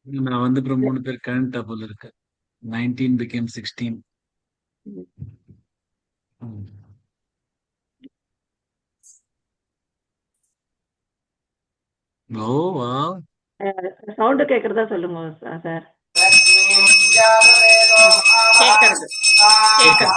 நான் வந்து அப்புறம் 3 பேர் கரண்ட் போல இருக்கு. 19 became 16. ஓ வா. சவுண்ட் கேக்குறதா சொல்லுங்க சார். கேக்குறது கேக்குறது.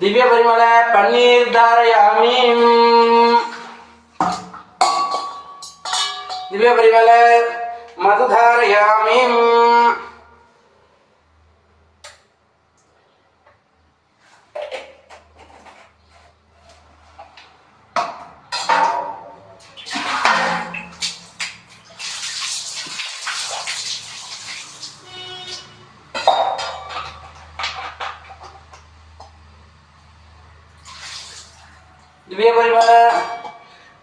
दिव्य परिमल पन्नीर धारयामि। दिव्य परिमल मधु धारयामि। दिव्य परिमल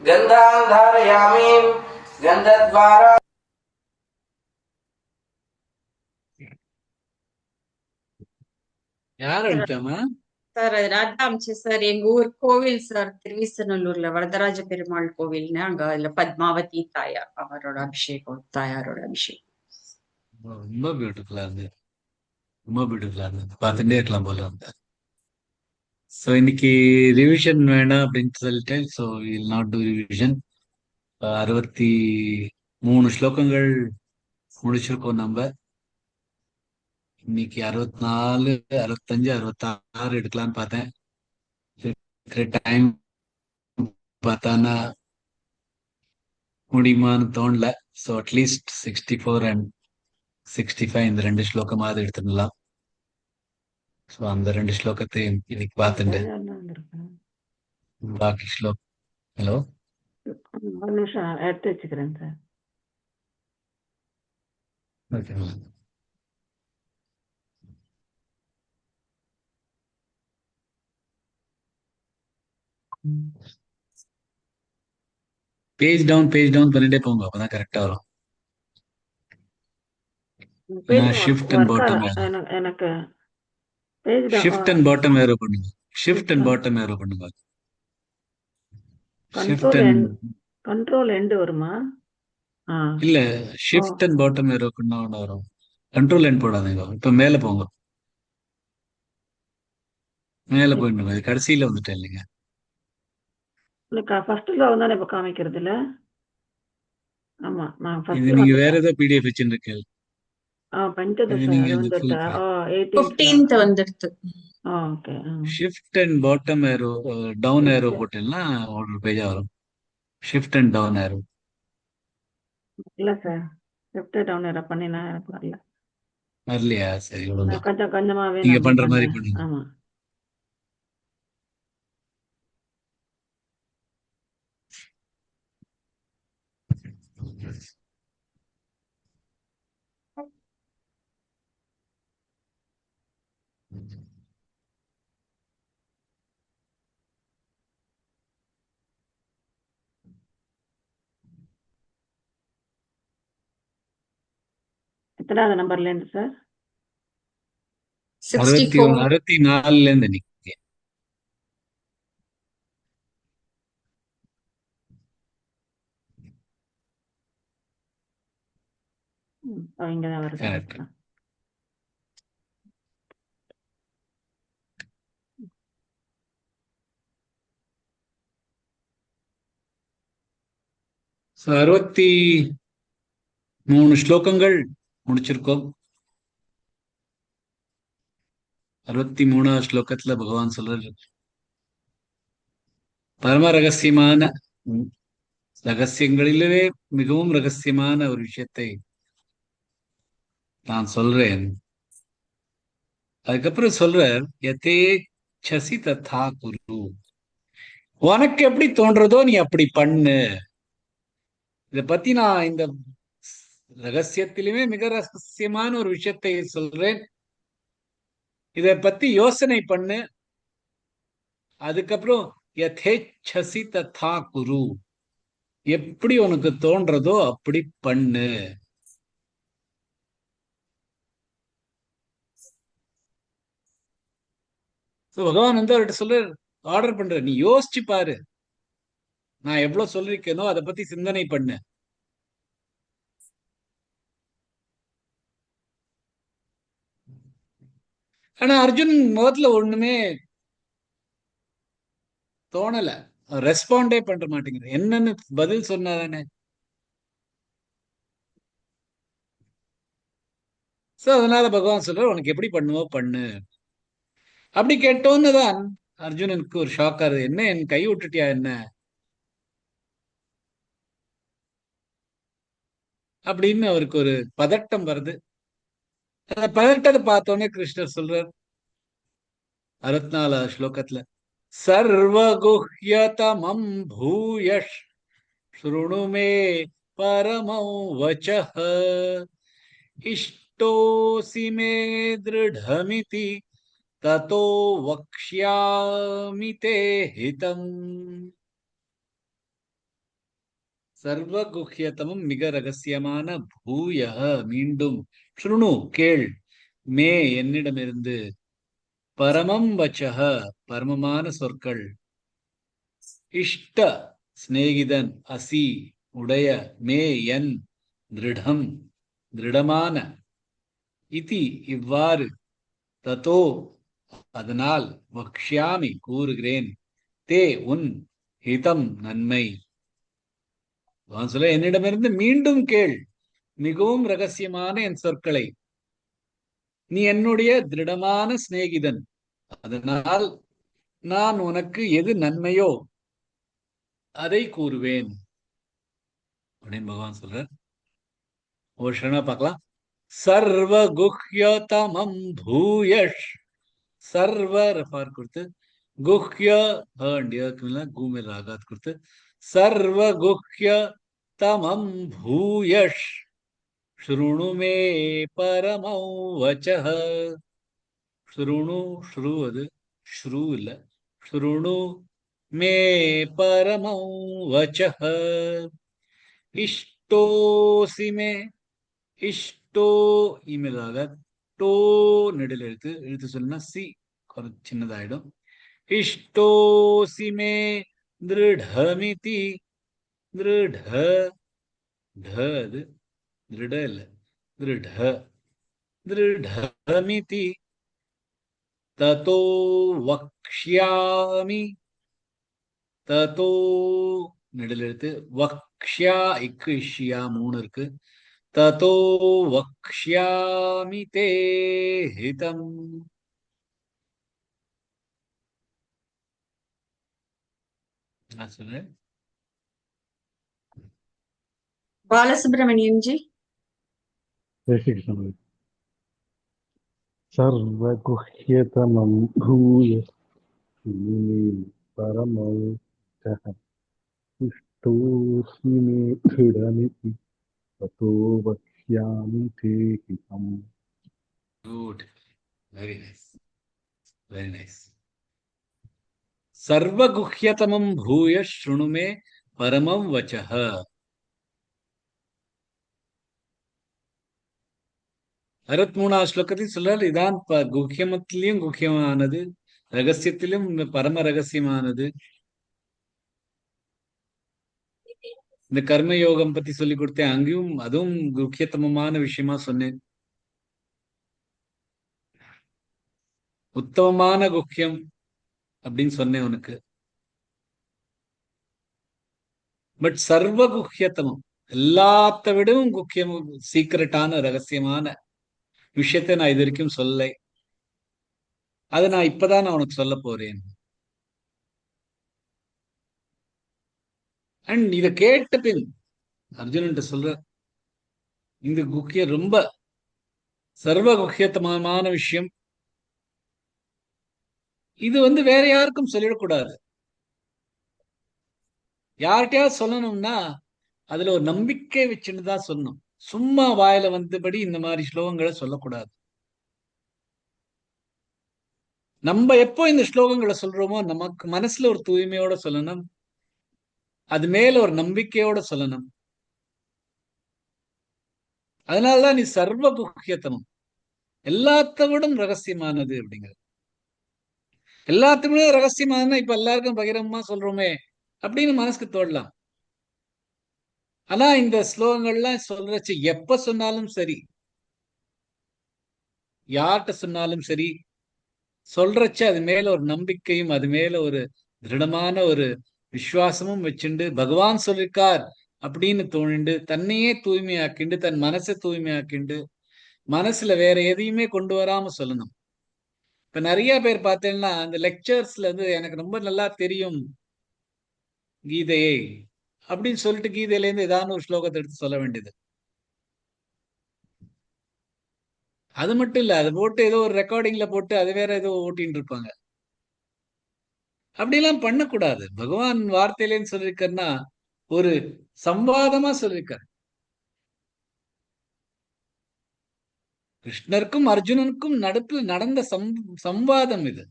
गंधां धारयामि। गंधद्वारा யார் அனுப்பிச்சாமா? சார் அது ராஜா அமிச்சு சார். எங்க ஊர் கோவில் சார், திருவிசநல்லூர்ல வரதராஜ பெருமாள் கோவில்னு, அங்க அதுல பத்மாவதி தாயார் அவரோட அபிஷேகம், தாயாரோட அபிஷேகம். ரொம்ப பியூட்டிஃபுல்லா இருந்து, ரொம்ப பியூட்டிஃபுல்லா இருந்து பார்த்துட்டே இருக்கலாம் போல இருந்த. ஸோ இன்னைக்கு ரிவிஷன் வேணாம் அப்படின்னு சொல்லிட்டேன். So will not do revision. 63 ஸ்லோகங்கள் முடிச்சிருக்கோம் நம்ம. இன்னைக்கு 64, 65, 66 எடுக்கலாம்னு பார்த்தேன். டைம் பார்த்தானா முடியுமான்னு தோணல. ஸோ அட்லீஸ்ட் 64 அண்ட் 65 இந்த 2 ஸ்லோகமாவது எடுத்துடலாம். ஸோ அந்த 2 ஸ்லோகத்தையும் இன்னைக்கு பார்த்துட்டு பாக்கி ஸ்லோகம். ஹலோ, ஒரு நிமிஷம் எடுத்து வச்சுக்கிறேன் சார். ஓகே. பேஜ் டவுன் பண்ணிட்டே போங்க, அப்பதான் கரெக்டா வரும். ஷிஃப்ட் அண்ட் பாட்டம் எனக்கு page shift and bottom arrow பண்ணுங்க. ஷிஃப்ட் அண்ட் பாட்டம் ஏரோ பண்ணுங்க. ஷிஃப்ட் அண்ட் கண்ட்ரோல் எண்டு வருமா? இல்ல, ஷிஃப்ட் அண்ட் பாட்டம் ஏரோ பண்ணா வரும். கண்ட்ரோல் எண்ட் போடாதீங்க. இப்ப மேல போங்க, மேல போயிடுங்க. கடைசியில வந்துட்டேன் இல்லைங்க. ஃபர்ஸ்ட்ல வந்தானே இப்ப காமிக்கிறது இல்ல. ஆமா, நான் இது ஃபர்ஸ்ட்ல நீங்க வேற ஏதாவது பிடிஎஃப் வச்சுருக்கு. பஞ்சதச நீங்க அது அந்த வந்துட்டா. ஃபுல் 15th வந்துடுது. Okay. Shift and bottom arrow, down arrow போட்டீங்கன்னா ஒரு பேஜா வரும். ஷிஃப்ட் அண்ட் டவுன் ஏரோ இல்ல சார், லெஃப்ட் டவுன் ஏரோ பண்ணினா எனக்கு வரல. வரலையா? சரி, விடுங்க. கொஞ்சம் கொஞ்சமாவே நீங்க நான் பண்ற மாதிரி பண்றேன். பண்ணுங்க. ஆமா. எத்தனாவது நம்பர்ல இருந்து சார்? 64. 64ல இருந்து இன்னைக்கு. இங்கதான் வருது. Correct. So, 63 ஸ்லோகங்கள் முடிச்சிருக்கோம். 63வது ஸ்லோகத்துல பகவான் சொல்றாரு, பரம ரகசியமான ரகசியங்களிலே மிகவும் ரகசியமான ஒரு விஷயத்தை நான் சொல்றேன். அதுக்கப்புறம் சொல்றார், யதே சசி ததா குரு. உனக்கு எப்படி தோன்றதோ நீ அப்படி பண்ணு. இத பத்தி நான் இந்த ரகசியத்திலுமே மிக ரகசியமான ஒரு விஷயத்தை சொல்றேன். இத பத்தி யோசனை பண்ணு. அதுக்கப்புறம் யதேச்சசி ததா குரு. எப்படி உனக்கு தோன்றதோ அப்படி பண்ணு. பகவான் வந்து அவர்கிட்ட சொல்ற, ஆர்டர் பண்ற, நீ யோசிச்சு பாரு, நான் எவ்வளவு சொல்லிருக்கேனோ அதை பத்தி சிந்தனை பண்ணு. ஆனா அர்ஜுன் முகத்துல ஒண்ணுமே தோணல, ரெஸ்பாண்டே பண்ற மாட்டேங்குது. என்னன்னு பதில் சொன்னாதானே. சோ அதனால பகவான் சொல்ற, உனக்கு எப்படி பண்ணுவோ பண்ணு. அப்படி கேட்டோன்னு தான் அர்ஜுனனுக்கு ஒரு ஷாக் ஆகுது. என்ன, என் கை விட்டுட்டியா என்ன அப்படின்னு அவருக்கு ஒரு பதட்டம் வருது. அந்த பதட்டத்தை பார்த்தோன்னே கிருஷ்ணர் சொல்றார் 64வது ஸ்லோகத்துல, சர்வகுஹ்யதமம் பூயஷ் ஸ்ருணு மே பரமௌ வசஹ இஷ்டோசி மே திருடமிதி ததோ வக்ஷ்யாமி தே ஹிதம். சர்வகுஹ்யதமம் மிக ரகசியமான, பூய மீண்டும், ஸ்ருணு கேள், மே என்னிடமிருந்து, பரமம் வச்சக பரமமான சொற்கள், இஷ்ட சிநேகிதன், அசி உடைய, மே என், திருடம் திருடமான, இதி இவ்வாறு, ததோ அதனால், வக்ஷ்யாமி கூறுகிறேன், தே உன், ஹிதம் நன்மை. சொல்ல, என்னிடமிருந்து மீண்டும் கேள் மிகவும் ரகசியமான என் சொற்களை. நீ என்னுடைய திருடமான சிநேகிதன், அதனால் நான் உனக்கு எது நன்மையோ அதை கூறுவேன் அப்படின்னு பகவான் சொல்றார். ஒரு க்ஷணமா பார்க்கலாம். சர்வ குஹ்யதமம் பூயஷ், சர்வ ரஃபார் கொடுத்து, குஹ்ய கூமேல் ராகாத் கொடுத்து, சர்வ குஹ்ய தமம் பூயஷ் ஸ்ருணு மே பரமௌ வசஹ. ஸ்ருணு, ஸ்ரு அது ஸ்ரு இல்ல, ஸ்ருணு மே பரமௌ வசஹ இஷ்டோசி மே, இஷ்டோ இமேலாக, டோ நெடில் எழுத்து, எழுத்து சொல்லுனா சி கொஞ்சம் சின்னதாயிடும். இஷ்டோசி மே திருடமிதி, திருட ட அது திருட இல்ல, திருட திருடமிதி ததோ வக்ஷ்யாமி, ததோ நெடில் எழுத்து, வக்ஷ்யா இக்கு இஷ்யா 3 இருக்கு, ததோ வக்ஷ்யாமி தே ஹிதம். நான் சொல்றேன். बालसुब्रमण्यम जी. जय श्री कृष्ण। सर्वगुह्यतमं भूय परमौ वचः इष्टोऽस्मि मे दृढमिति ततो वक्ष्यामि ते हितम्। Good. Very nice. Very nice. सर्वगुह्यतमं भूय शृणु मे परमं वचः. 63வது ஸ்லோகத்தையும் சொல்றாரு, இதான் குஹ்யமத்திலையும் குஹ்யமானது, ரகசியத்திலும் பரம ரகசியமானது. இந்த கர்ம யோகம் பத்தி சொல்லி கொடுத்தேன், அங்கேயும் அதுவும் குஹ்யத்தமமான விஷயமா சொன்னேன். உத்தமமான குஹ்யம் அப்படின்னு சொன்னேன் உனக்கு. பட் சர்வ குஹ்யத்தமம், எல்லாத்த விடவும் குஹ்யம், சீக்கிரட்டான ரகசியமான விஷயத்தை நான் இது வரைக்கும் சொல்லலை. அதை நான் இப்பதான் நான் உனக்கு சொல்ல போறேன். அண்ட் இதை கேட்ட பின் அர்ஜுனன்ட்ட சொல்ற, இந்த குஹ்யம் ரொம்ப சர்வ குஹ்யத்தமான விஷயம். இது வேற யாருக்கும் சொல்லிடக்கூடாது. யார்கிட்டயாவது சொல்லணும்னா அதுல ஒரு நம்பிக்கை வச்சுன்னு தான் சொல்லணும். சும்மா வாயில வந்தபடி இந்த மாதிரி ஸ்லோகங்களை சொல்லக்கூடாது. நம்ம எப்போ இந்த ஸ்லோகங்களை சொல்றோமோ நமக்கு மனசுல ஒரு தூய்மையோட சொல்லணும், அது மேல ஒரு நம்பிக்கையோட சொல்லணும். அதனாலதான் நீ சர்வ குஹ்யத்தமம், எல்லாத்த விடும் ரகசியமானது அப்படிங்கிறது. எல்லாத்துக்குமே ரகசியமானதுன்னா இப்ப எல்லாருக்கும் பகிரங்கமா சொல்றோமே அப்படின்னு மனசுக்கு தோடலாம். ஆனா இந்த ஸ்லோகங்கள்லாம் சொல்றச்சு எப்ப சொன்னாலும் சரி, யார்கிட்ட சொன்னாலும் சரி, சொல்றச்சு அது மேல ஒரு நம்பிக்கையும் அது மேல ஒரு திருடமான ஒரு விசுவாசமும் வச்சுண்டு பகவான் சொல்லிருக்கார் அப்படின்னு தோணிண்டு தன்னையே தூய்மையாக்கிண்டு தன் மனசை தூய்மையாக்கிண்டு மனசுல வேற எதையுமே கொண்டு வராம சொல்லணும். இப்ப நிறைய பேர் பார்த்தேன்னா அந்த லெக்சர்ஸ்ல எனக்கு ரொம்ப நல்லா தெரியும் கீதையை அப்படின்னு சொல்லிட்டு கீதையில இருந்து ஏதாவது ஒரு ஸ்லோகத்தை எடுத்து சொல்ல வேண்டியது. அது மட்டும் இல்ல, அதை போட்டு ஏதோ ஒரு ரெக்கார்டிங்ல போட்டு அது வேற ஏதோ ஓட்டின்னு இருப்பாங்க. அப்படிலாம் பண்ணக்கூடாது. பகவான் வார்த்தையிலேன்னு சொல்லியிருக்காருன்னா ஒரு சம்வாதமா சொல்லியிருக்காரு. கிருஷ்ணருக்கும் அர்ஜுனனுக்கும் நடுப்புல நடந்த சம்வாதம் இது.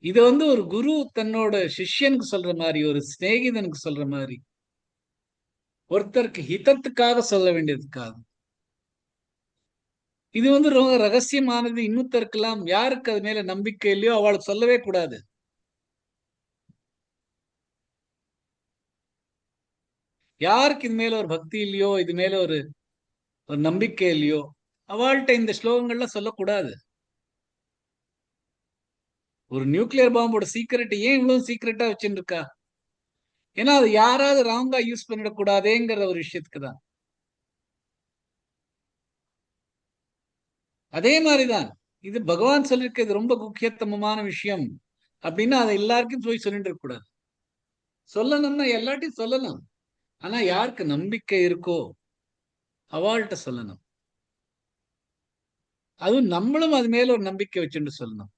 இது ஒரு குரு தன்னோட சிஷ்யனுக்கு சொல்ற மாதிரி, ஒரு சிநேகிதனுக்கு சொல்ற மாதிரி, ஒருத்தருக்கு ஹிதத்துக்காக சொல்ல வேண்டியதுக்காக. இது ரொம்ப ரகசியமானது. இன்னொருத்தருக்கெல்லாம் யாருக்கு அது மேல நம்பிக்கை இல்லையோ அவளுக்கு சொல்லவே கூடாது. யாருக்கு இது மேல ஒரு பக்தி இல்லையோ, இது மேல ஒரு நம்பிக்கை இல்லையோ அவள்கிட்ட இந்த ஸ்லோகங்கள்லாம் சொல்லக்கூடாது. ஒரு நியூக்ளியர் பாம்போட சீக்கிரட் ஏன் இவ்வளவு சீக்கிரட்டா வச்சுட்டு இருக்கா? ஏன்னா அது யாராவது ராங்கா யூஸ் பண்ணிடக்கூடாதேங்கிற ஒரு விஷயத்துக்கு தான். அதே மாதிரிதான் இது பகவான் சொல்லிருக்க, இது ரொம்ப முக்கியத்துவமான விஷயம் அப்படின்னா அதை எல்லாருக்கும் போய் சொல்லிட்டு இருக்க கூடாது. சொல்லணும்னா எல்லாத்தையும் சொல்லலாம். ஆனா யாருக்கு நம்பிக்கை இருக்கோ அவள்கிட்ட சொல்லணும். அதுவும் நம்மளும் அது மேல ஒரு நம்பிக்கை வச்சுட்டு சொல்லணும்.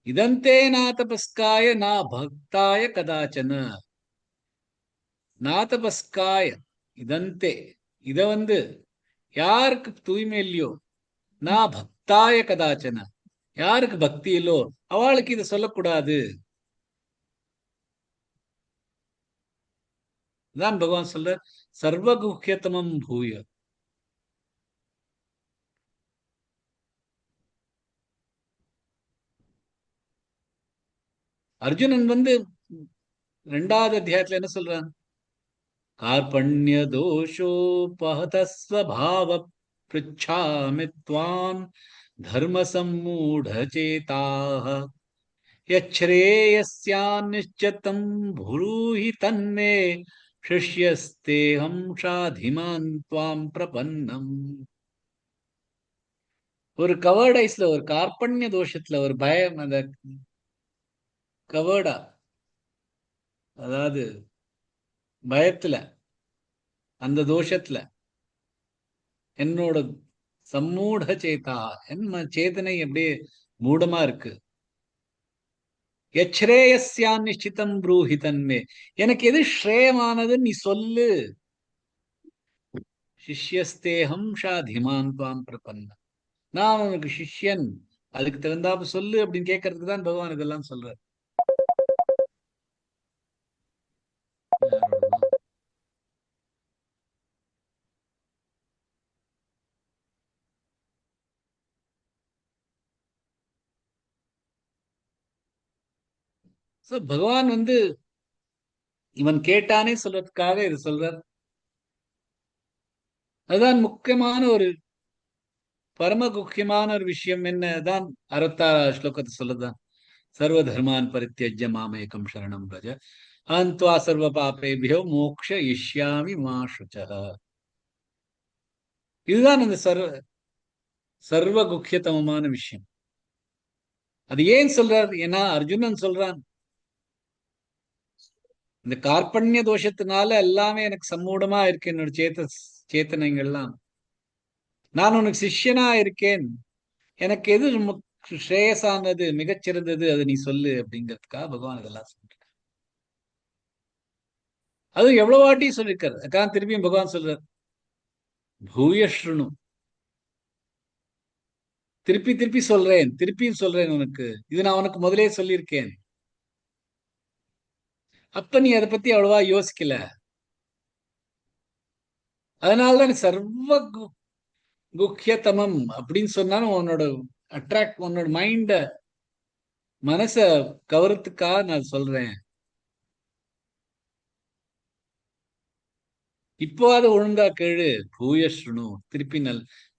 இதந்தே நாதபஸ்காய நா பக்தாய கதாச்சன. நாதபஸ்காய இதந்தே, இத யாருக்கு தூய்மை இல்லையோ, நான் பக்தாய கதாச்சன, யாருக்கு பக்தி இல்லோ அவளுக்கு இதை சொல்லக்கூடாது. தான் பகவான் சொல்ற சர்வகுஹ்யதமம் பூய. அர்ஜுனன் 2வது அத்தியாயத்துல என்ன சொல்றான்? கார்பண்ய தோஷோபஹத ஸ்வபாவ பிருச்சாமி த்வாம் தர்ம சம்மூட சேதாக யச்ரேயஸ்யான்னிஷ்சதம் ப்ரூஹி தன்மே சிஷ்யஸ்தேஹம் ஷாதிமான் த்வாம் பிரபன்னம். ஒரு கவர்டைஸ்ல, ஒரு கார்பண்ய தோஷத்துல, ஒரு பயம், அந்த கவர்டா, அதாவது பயத்துல, அந்த தோஷத்துல என்னோட சம்மூட சேதா, என்ன சேதனை அப்படியே மூடமா இருக்கு. யச்ரேயஸ்யான் நிச்சிதம் ப்ரூஹி தன்மே, எனக்கு எது ஸ்ரேயமானதுன்னு நீ சொல்லு. சிஷ்யஸ்தேஹம் ஷாதிமான் துவாம் பிரபன்ன, நான் உனக்கு சிஷ்யன், அதுக்கு தகுந்தாப்பு சொல்லு அப்படின்னு கேட்கறதுக்கு தான் பகவான் இதெல்லாம் சொல்றார். சோ பகவான் இவன் கேட்டானே சொல்றதுக்காக இது சொல்றார். அதுதான் முக்கியமான ஒரு பரம முக்கியமான ஒரு விஷயம். என்னதான் 66 ஸ்லோகத்தை சொல்லுதான். சர்வ தர்மான் பரித்யஜ்ய மாமேகம் சரணம் பிரஜ அந்த்வா சர்வ பாபேபியோ மோக்ஷ இஷ்யாமி மா சுச்சः. இதுதான் அந்த சர்வ குக்கியதமமான விஷயம். அது ஏன் சொல்றார்? ஏன்னா அர்ஜுனன் சொல்றான், இந்த கார்பண்ய தோஷத்தினால எல்லாமே எனக்கு சம்மூடமா இருக்கு, என்னோட சேத்தனைகள்லாம். நான் உனக்கு சிஷ்யனா இருக்கேன், எனக்கு எது ஸ்ரேயஸானது, மிகச்சிறந்தது, அது நீ சொல்லு அப்படிங்கிறதுக்காக பகவான் இதெல்லாம் சொல்றார். அது எவ்வளவு வாட்டி சொல்லிருக்காரு. அதான் திருப்பியும் பகவான் சொல்றார், பூயஸ்ருணு, திருப்பி திருப்பி சொல்றேன், திருப்பியும் சொல்றேன் உனக்கு, இது நான் உனக்கு முதலே சொல்லியிருக்கேன். அப்ப நீ அதை பத்தி அவ்வளவா யோசிக்கல. அதனாலதான் சர்வ குக்கியதமம் அப்படின்னு சொன்னாலும் உன்னோட மனச கவரத்துக்காக நான் சொல்றேன். இப்போ அது ஒழுங்கா கேளு. பூயஸ்ருணு,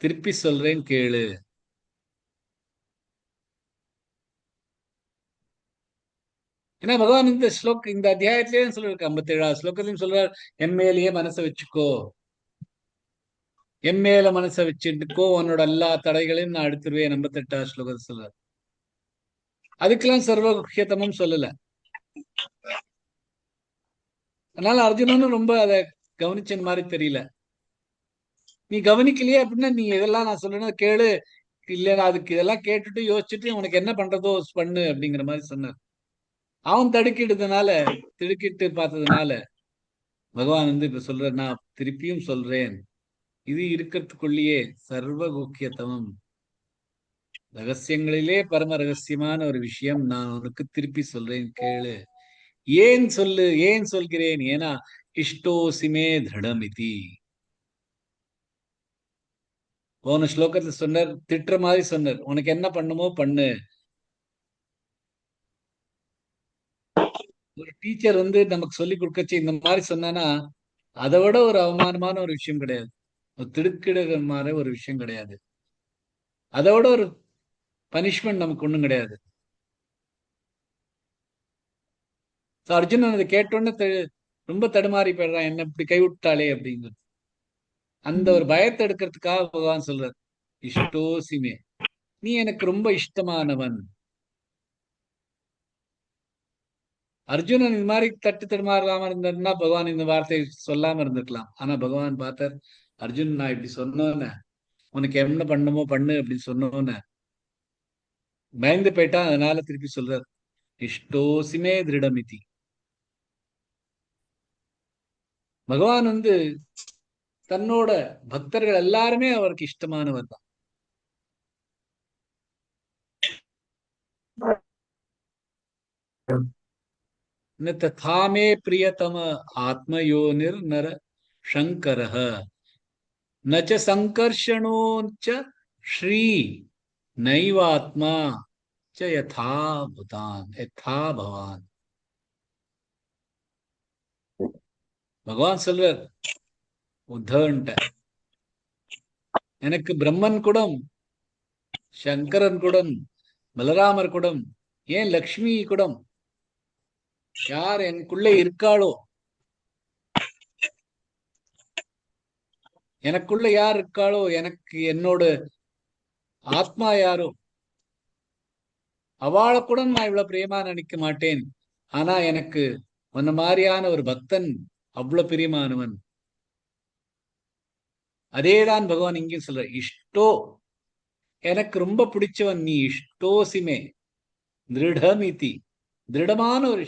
திருப்பி சொல்றேன் கேளு. ஏன்னா பகவான் இந்த அத்தியாயத்திலேயே சொல்லிருக்க, 57 ஸ்லோகத்திலையும் சொல்றார், என் மேலேயே மனசை வச்சுக்கோ, என் மேல மனசை வச்சுட்டுக்கோ, உன்னோட எல்லா தடைகளையும் நான் எடுத்துருவேன். 58 ஸ்லோகத்தை சொல்றார். அதுக்கெல்லாம் சர்வ முக்கியத்தமும் சொல்லல. அதனால அர்ஜுனனும் ரொம்ப அதை கவனிச்ச மாதிரி தெரியல. நீ கவனிக்கலையே அப்படின்னா நீ எதெல்லாம் நான் சொல்லணும் கேளு, இல்ல அதுக்கு இதெல்லாம் கேட்டுட்டு யோசிச்சுட்டு உனக்கு என்ன பண்றதோ பண்ணு அப்படிங்கிற மாதிரி சொன்னார். அவன் திடுக்கிட்டு பார்த்ததுனால பகவான் இப்ப சொல்ற, நான் திருப்பியும் சொல்றேன், இது இருக்கிறதுக்குள்ளேயே சர்வ குக்கியத்தமம், ரகசியங்களிலே பரம ரகசியமான ஒரு விஷயம், நான் உனக்கு திருப்பி சொல்றேன் கேளு. ஏன் சொல்கிறேன்? ஏன்னா இஷ்டோசிமே திருடமிதி. போன ஸ்லோகத்துல சொன்னார், திட்டுற மாதிரி சொன்னார், உனக்கு என்ன பண்ணுமோ பண்ணு. ஒரு டீச்சர் நமக்கு சொல்லி கொடுக்கச்சு இந்த மாதிரி சொன்னானா அதை விட ஒரு அவமானமான ஒரு விஷயம் கிடையாது, ஒரு திடுக்கிடுகிற ஒரு விஷயம் கிடையாது, அதை விட ஒரு பனிஷ்மெண்ட் நமக்கு ஒண்ணும் கிடையாது. அர்ஜுனன் அதை கேட்டோன்னு ரொம்ப தடுமாறி போயிடுறான், என்ன இப்படி கைவிட்டாளே அப்படிங்கிறது. அந்த ஒரு பயத்தை எடுக்கிறதுக்காக பகவான் சொல்றார், இஷ்டோசிமே, நீ எனக்கு ரொம்ப இஷ்டமானவன். அர்ஜுனன் இந்த மாதிரி தடுமாறாம இருந்தாருன்னா பகவான் இந்த வார்த்தையை சொல்லாம இருந்திருக்கலாம். ஆனா பகவான் பார்த்தார், அர்ஜுன் நான் இப்படி சொன்னோன்னு, உனக்கு என்ன பண்ணுமோ பண்ணு அப்படின்னு சொன்னோன்னு பயந்து போயிட்டான். அதனால திருப்பி சொல்றார், இஷ்டோசிமே திருடமிதி. பகவான் தன்னோட பக்தர்கள் எல்லாருமே அவருக்கு இஷ்டமானவர் தான். தாமே பிரியதம ஆத்மயோனிர் நர சங்கரஹ நச்ச சங்கர்ஷணோச்ச ஸ்ரீ நைவாத்மா ச யதா பவான். பகவான் சொல்றார் உத்தவன்ட்ட, எனக்கு பிரம்மன் கூடம், சங்கரன் கூடம், பலராமர் கூடம், ஏன் லக்ஷ்மி கூடம், யார் எனக்குள்ளே இருக்காளோ, எனக்குள்ள யார் இருக்காளோ, எனக்கு என்னோட ஆத்மா யாரோ, அவளை கூட நான் இவ்வளவு பிரியமா நினைக்க மாட்டேன். ஆனா எனக்கு உன்ன மாதிரியான ஒரு பக்தன் அவ்வளவு பிரியமானவன். அதேதான் பகவான் இங்கேயும் சொல்ற, இஷ்டோ, எனக்கு ரொம்ப பிடிச்சவன் நீ, இஷ்டோசிமே திருடமிதி, திருடமான ஒரு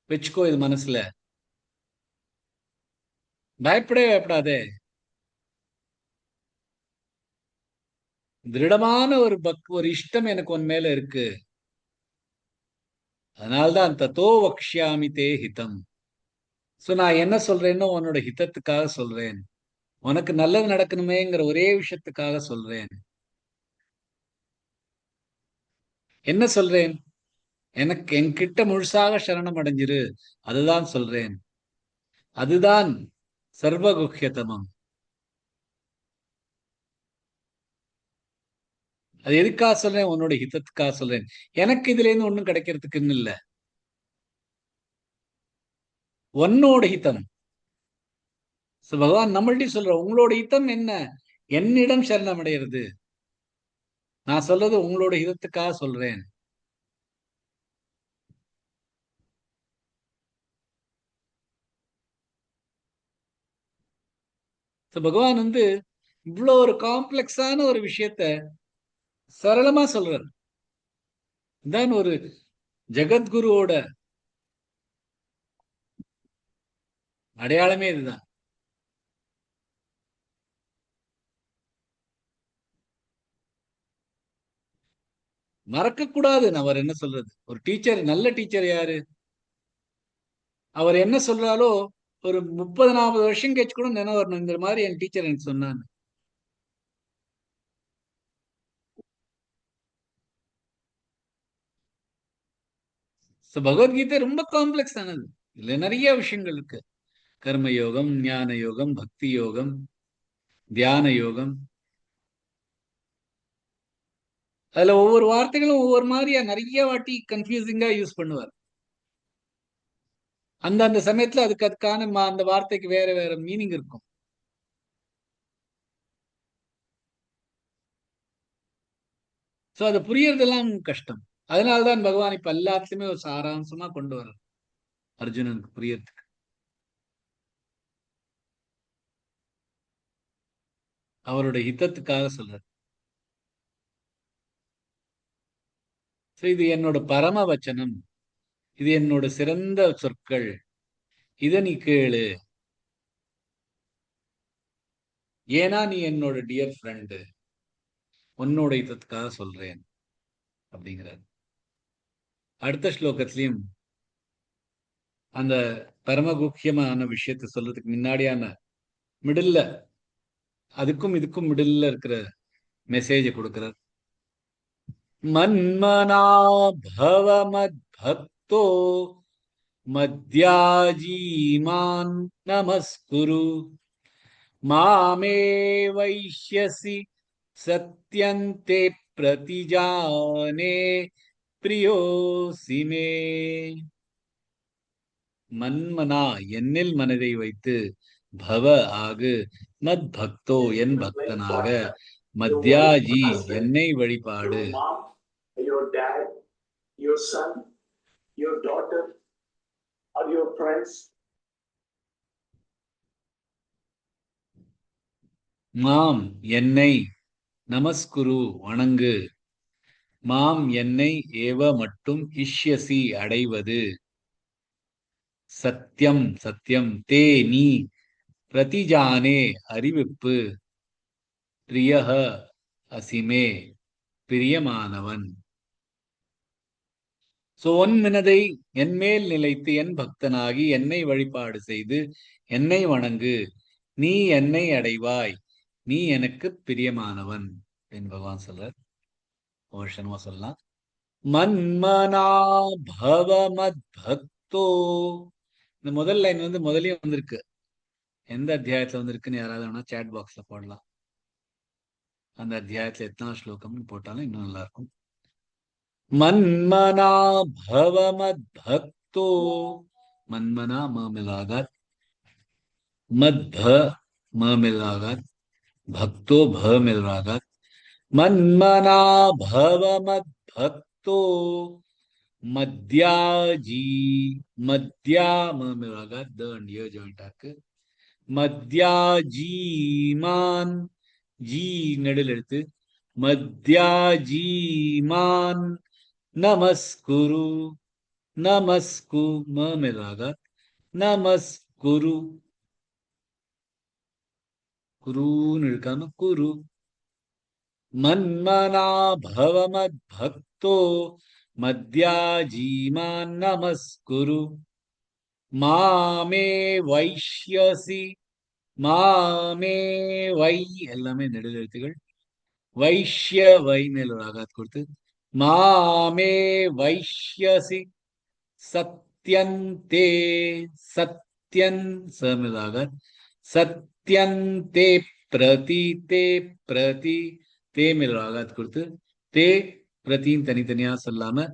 வச்சுக்கோ இது மனசுல, பயப்படாதே. திருடமான ஒரு இஷ்டம் எனக்கு உன் மேல இருக்கு. அதனால்தான் தத்தோ வக்ஷ்யாமி தே ஹிதம். சோ நான் என்ன சொல்றேன்னு உன்னோட ஹிதத்துக்காக சொல்றேன், உனக்கு நல்லது நடக்கணுமேங்கிற ஒரே விஷயத்துக்காக சொல்றேன். என்ன சொல்றேன்? எனக்கு என்கிட்ட முழுசாக சரணம் அடைஞ்சிரு. அதுதான் சொல்றேன். அதுதான் சர்வகுஹ்யதமம். அது எதுக்காக சொல்றேன்? உன்னோட ஹிதத்துக்காக சொல்றேன். எனக்கு இதுல இருந்து ஒண்ணும் கிடைக்கிறதுக்குன்னு இல்ல, உன்னோட ஹிதம். பகவான் நம்மள்டையும் சொல்ற, உங்களோட ஹிதம் என்ன? என்னிடம் சரணம் அடைகிறது. நான் சொல்றது உங்களோட ஹிதத்துக்காக சொல்றேன். பகவான் இவ்வளவு ஒரு காம்ப்ளெக்ஸான ஒரு விஷயத்த சரளமா சொல்றார். தான் ஒரு ஜெகத்குருவோட அடையாளமே இதுதான். மறக்க கூடாது அவர் என்ன சொல்றது. ஒரு டீச்சர், நல்ல டீச்சர் யாரு? அவர் என்ன சொல்றாரோ ஒரு 30-40 வருஷம் கழிச்சு கூட நினைவு வரணும், இந்த மாதிரி என் டீச்சர் எனக்கு சொன்னாங்க. பகவத்கீதை ரொம்ப காம்ப்ளெக்ஸ் ஆனது. இதுல நிறைய விஷயங்கள் இருக்கு. கர்ம யோகம், ஞான யோகம், பக்தி யோகம், தியான யோகம். அதுல ஒவ்வொரு வார்த்தைகளும் ஒவ்வொரு மாதிரியா நிறைய வாட்டி கன்ஃபியூசிங்கா யூஸ் பண்ணுவார். அந்த சமயத்துல அதுக்கான அந்த வார்த்தைக்கு வேற வேற மீனிங் இருக்கும். சோ அது புரியறதெல்லாம் கஷ்டம். அதனாலதான் பகவான் இப்ப எல்லாத்துலயுமே ஒரு சாராம்சமா கொண்டு வர்றார் அர்ஜுனனுக்கு புரியறதுக்கு. அவருடைய ஹிதத்துக்காக சொல்றார். இது என்னோட பரம வச்சனம், இது என்னோட சிறந்த சொற்கள், இத நீ கேளு. ஏன்னா நீ என்னோட டியர் ஃப்ரெண்டு, உன்னோட ஹிதத்துக்காக சொல்றேன் அப்படிங்கிறார். அடுத்த ஸ்லோகத்திலையும் அந்த பரமகுக்கியமான விஷயத்தை சொல்றதுக்கு முன்னாடியான மிடில்ல, அதுக்கும் இதுக்கும் மிடில்ல இருக்கிற மெசேஜை கொடுக்கிறார். மன்மனா பவ மத்பக்தோ மத்யாஜீமான் நமஸ்குரு மாமே வைஷ்யசி சத்யந்தே பிரதிஜானே பிரியோசி மே. மன்மனா என்னில் மனதை வைத்து, பவ ஆகு, மத் பக்தோ என் பக்தனாக, மத்யாஜி என்னை வழிபாடு. Your dad, your son, your daughter, or your friends. மாம் என்னை, நமஸ்குரு வணங்கு, மாம் என்னை, ஏவ மட்டும், இஷ்யசி அடைவது, சத்தியம் சத்தியம், தே நீ, பிரதிஜானே அறிவிப்பு, பிரியஹ அசிமே பிரியமானவன். உன் மனதை என்மேல் நிலைத்து என் பக்தனாகி என்னை வழிபாடு செய்து என்னை வணங்கு, நீ என்னை அடைவாய், நீ எனக்கு பிரியமானவன் என்று பகவான் சொல்றார். வருஷமா சொல்லலாம். மன்மனா பவ மத் பக்தோ. இந்த முதல் லைன் முதலே வந்திருக்கு. எந்த அத்தியாயத்துல வந்திருக்குன்னு யாராவது வேணா சாட் பாக்ஸ்ல போடலாம். அந்த அத்தியாயத்துல எத்தனை ஸ்லோகம்னு போட்டாலும் இன்னும் நல்லா இருக்கும். மன்மனா பவ மத் பக்தோ, மன்மனா மிலாகாத், மத் மிலாகாத், பக்தோ மிலாகாத். மன்மனா பவ மத் பக்தோ மத்யாஜி, மத்யா மிலாகாத், த அண்ட் ய ஜாயிண்ட் ஆக்கு. மத்யாஜீமான், ஜீ நெடில் எடுத்து, மத்யாஜீமான் நமஸ்குரு, நமஸ்கு மிலாகாத், நமஸ்குரு, குருன்னு இழுக்காம குரு. மன்மனா பவ மத் பக்தோ மத்யாஜீமான் நமஸ்குரு மாமே வைஷ்யசி, மாமே வை எல்லாமே நெடுல் எழுத்துகள். வைஷ்ய வை மேல் ராகாத் கொடுத்து மாமே வைஷ்யசி சத்யந்தே சத்யன் சமிதாக சத்யந்தே பிரதி தே பிரதி தே மேல் ராகாத் கொடுத்து தே பிரதின்னு தனித்தனியா சொல்லாம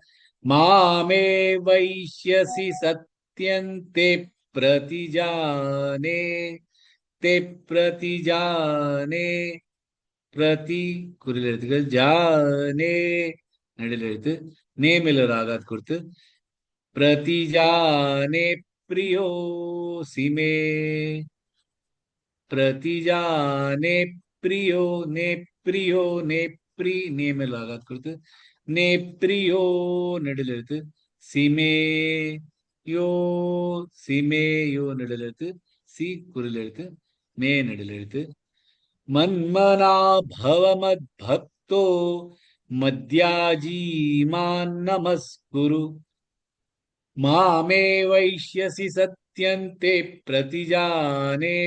மாமே வைஷ்யசி சத்யந்தே பிரதிஜானே தே பிரதிஜானே பிரதி குறில் எழுத்துக்கள் ஜானே நடுவில் எழுத்து நே மேல ராகாத் கொடுத்து प्रतिजाने प्रियोऽसि मे प्रतिजाने प्रियो ने प्रियो ने प्री ने में लागात கொடுத்து ने प्रियो நடுவில் எழுத்து சிமே யோ சிமே யோ நடுவில் எழுத்து சி குறில் எழுத்து மே நடுவில் எழுத்து மன்மனா பவ மத்பக்தோ மத்யாஜீ மான் நமஸ்குரு மாமே வைஷ்யசி சத்யந்தே பிரதிஜானே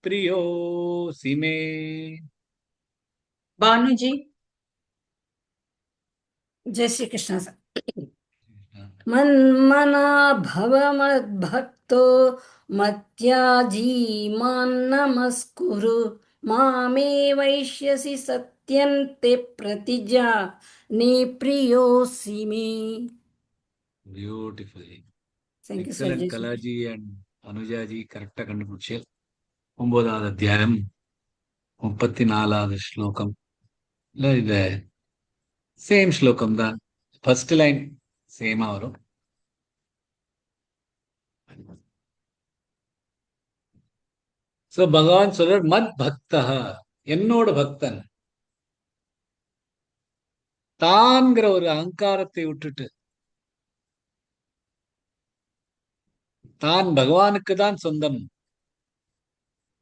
பிரியோசி மே. பானுஜி. जय श्री कृष्ण सर. मन्मना भव मद्भक्तो मत्याजी मां नमस्कुरु मामे वैष्यसि सत्यन्ते प्रतिजा ने प्रियोऽसि मे. Beautiful. Thank you, sir. Excellent, Kalaji and Anujaji. கரெக்டா கண்டுபிடிச்சு 9வது அத்தியாயம் 34வது ஸ்லோகம். இல்ல இது சேம் ஸ்லோகம் தான். ஃபர்ஸ்ட் லைன் சேமா வரும். சோ பகவான் சொல்றார் மத் பக்தா, என்னோட பக்தன். தான்கிற ஒரு அகங்காரத்தை விட்டுட்டு தான் பகவானுக்கு தான் சொந்தம்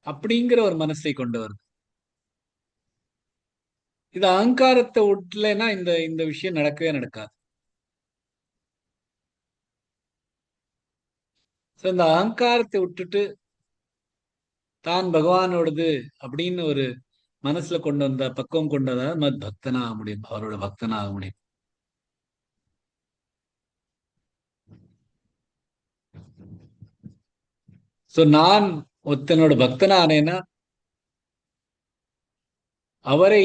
அப்படிங்கிற ஒரு மனசை கொண்டு வருது. இது அகங்காரத்தை விட்டலைன்னா இந்த இந்த விஷயம் நடக்கவே நடக்காது. இந்த அகங்காரத்தை விட்டுட்டு தான் பகவானோடது அப்படின்னு ஒரு மனசுல கொண்டு வந்த பக்குவம் கொண்டதா மத் பக்தனா ஆக முடியும், அவரோட பக்தனா ஆக முடியும். சோ நான் ஒருத்தனோட பக்தனா ஆனேன்னா அவரை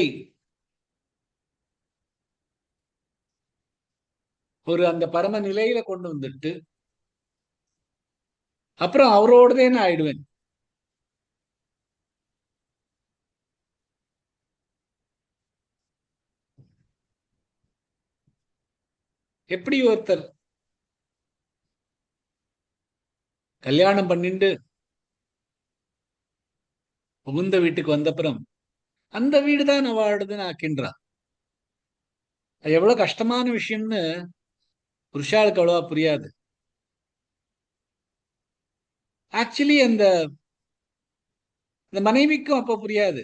ஒரு அந்த பரம நிலையில கொண்டு வந்துட்டு அப்புறம் அவரோடதே நான் ஆயிடுவேன். எப்படி ஒருத்தர் கல்யாணம் பண்ணிட்டு புகுந்த வீட்டுக்கு வந்தப்புறம் அந்த வீடுதான் அவளுதுன்னு ஆக்கின்றான். அது எவ்வளவு கஷ்டமான விஷயம்னு புருஷாளுக்கு அவ்வளவா புரியாது. ஆக்சுவலி அந்த மனைவிக்கும் அப்ப புரியாது.